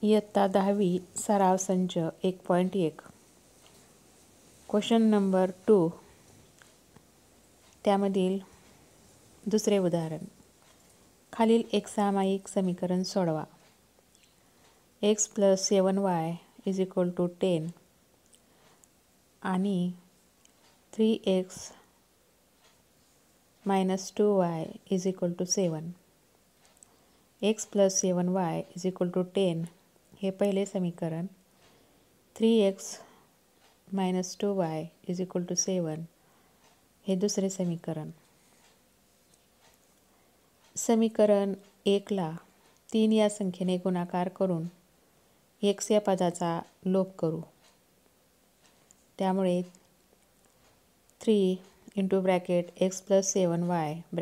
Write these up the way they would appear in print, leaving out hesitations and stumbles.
इयत्ता 10वी सराव संच 1.1 क्वेश्चन नंबर 2 त्यामधील दुसरे उदाहरण. खालील एक सामायिक समीकरण सोडवा. x + 7y = 10 आणि 3x - 2y = 7. x + 7y = 10 हे पहिले समीकरण, 3x - 2y = 7 हे दुसरे समीकरण. समीकरण 1 ला 3 या संख्येने गुणाकार करून x या पदाचा लोप करू. त्यामुळे 3 x + 7y =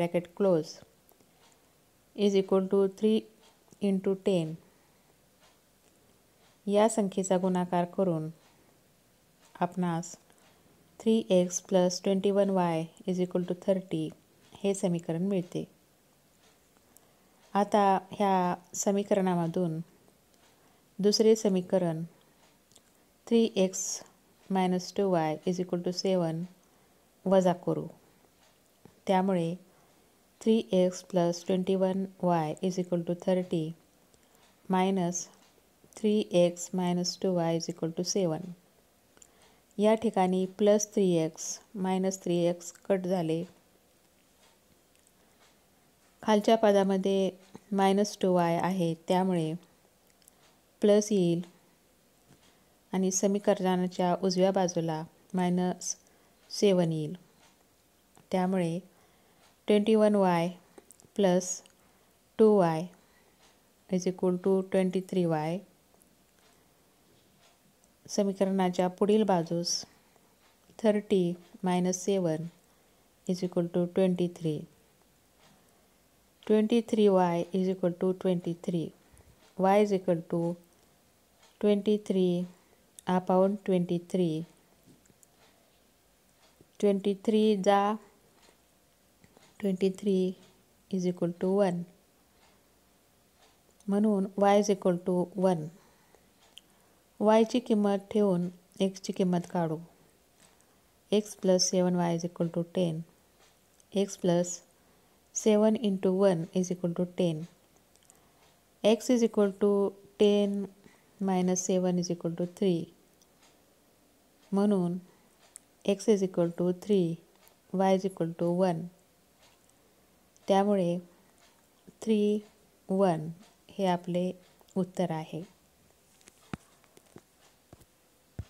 3 × 10 या संख्येचा गुणाकार करून आपणास 3x + 21y = 30 हे समीकरण मिळते. आता ह्या समीकरणामधून दुसरे समीकरण 3x - 2y = 7 वजा करू. त्यामुळे 3x + 21y = 30 - 3x - 2y = 7. या ठिकाणी +3x - 3x कट झाले. खालच्या पदामध्ये -2y आहे त्यामुळे प्लस येईल आणि समीकरणाच्या उजव्या बाजूला -7 येईल. त्यामुळे 21y + 2y = 23y. समीकरणाच्या पुढील बाजूस 30 - 7 = 23. 23y = 23. y = 23/23. 23 जा 23 = 1. म्हणून y = 1. y ची किंमत ठेवून x ची किंमत काढू. x + 7y = 10. x + 7 × 1 = 10. x = 10 - 7 = 3. म्हणून x = 3, y = 1. त्यामुळे 3, 1 हे आपले उत्तर आहे.